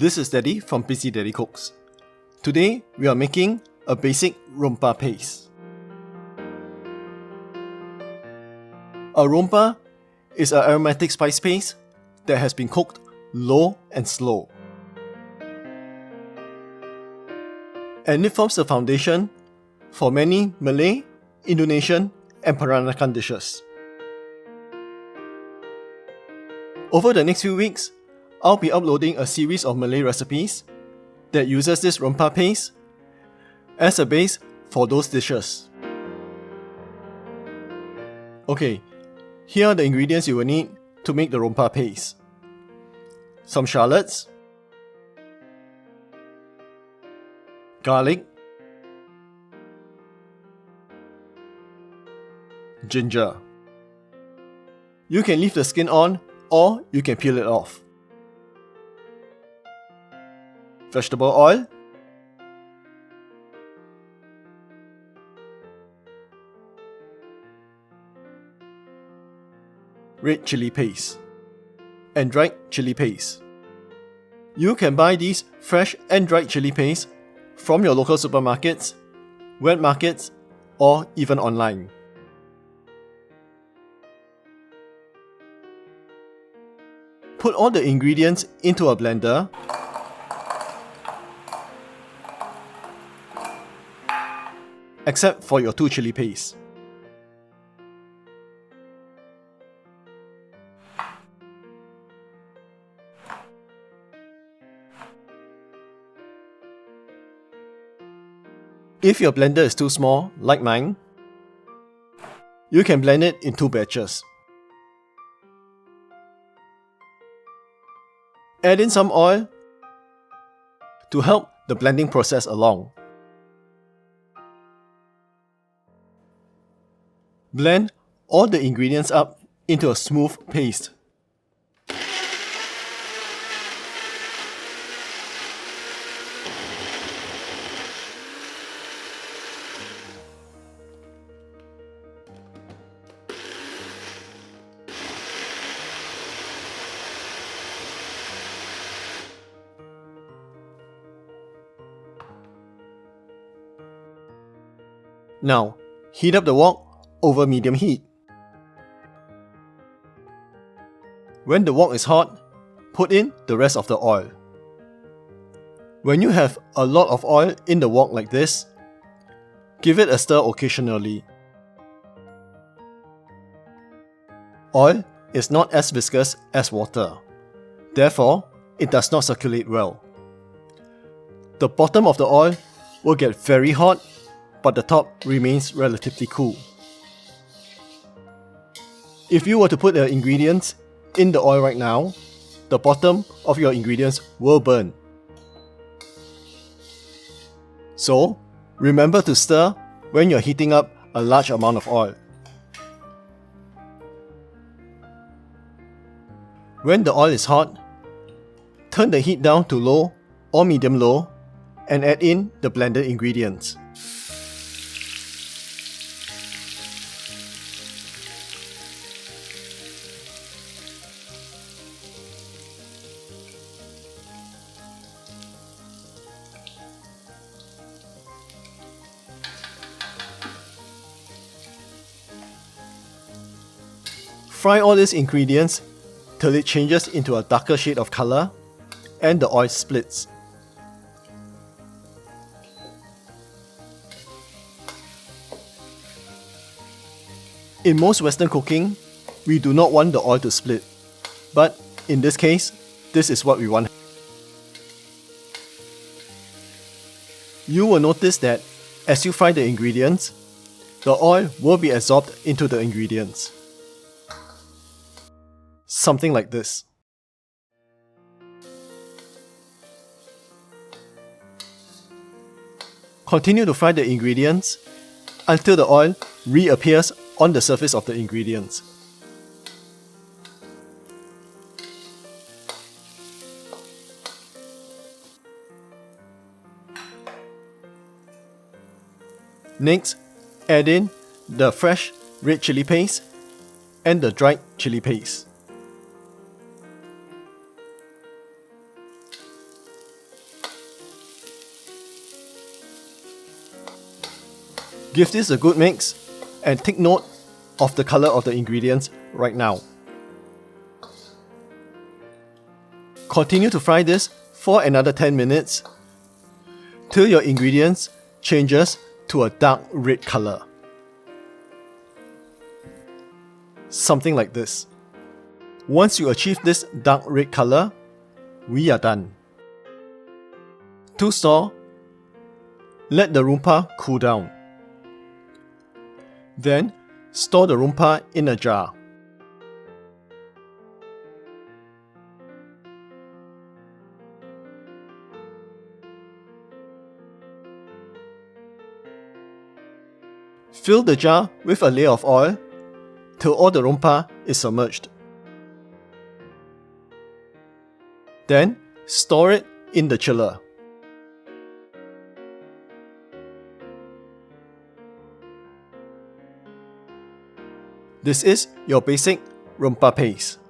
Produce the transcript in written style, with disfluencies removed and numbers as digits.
This is Daddy from Busy Daddy Cooks. Today we are making a basic rempah paste. A rempah is an aromatic spice paste that has been cooked low and slow. And it forms the foundation for many Malay, Indonesian and Peranakan dishes. Over the next few weeks, I'll be uploading a series of Malay recipes that uses this rempah paste as a base for those dishes. Okay, here are the ingredients you will need to make the rempah paste. Some shallots, garlic, ginger. You can leave the skin on or you can peel it off. Vegetable oil, red chili paste, and dried chili paste. You can buy these fresh and dried chili paste from your local supermarkets, wet markets, or even online. Put all the ingredients into a blender . Except for your 2 chili paste. If your blender is too small, like mine, you can blend it in 2 batches. Add in some oil to help the blending process along. Blend all the ingredients up into a smooth paste. Now, heat up the wok over medium heat. When the wok is hot, put in the rest of the oil. When you have a lot of oil in the wok like this, give it a stir occasionally. Oil is not as viscous as water, therefore it does not circulate well. The bottom of the oil will get very hot, but the top remains relatively cool. If you were to put the ingredients in the oil right now, the bottom of your ingredients will burn. So, remember to stir when you're heating up a large amount of oil. When the oil is hot, turn the heat down to low or medium low and add in the blended ingredients. Fry all these ingredients till it changes into a darker shade of color and the oil splits. In most Western cooking, we do not want the oil to split, but in this case, this is what we want. You will notice that as you fry the ingredients, the oil will be absorbed into the ingredients. Something like this. Continue to fry the ingredients until the oil reappears on the surface of the ingredients. Next, add in the fresh red chili paste and the dried chili paste. Give this a good mix and take note of the color of the ingredients right now. Continue to fry this for another 10 minutes till your ingredients changes to a dark red color. Something like this. Once you achieve this dark red color, we are done. To store, let the rempah cool down. Then, store the rempah in a jar. Fill the jar with a layer of oil till all the rempah is submerged. Then, store it in the chiller. This is your basic rempah paste.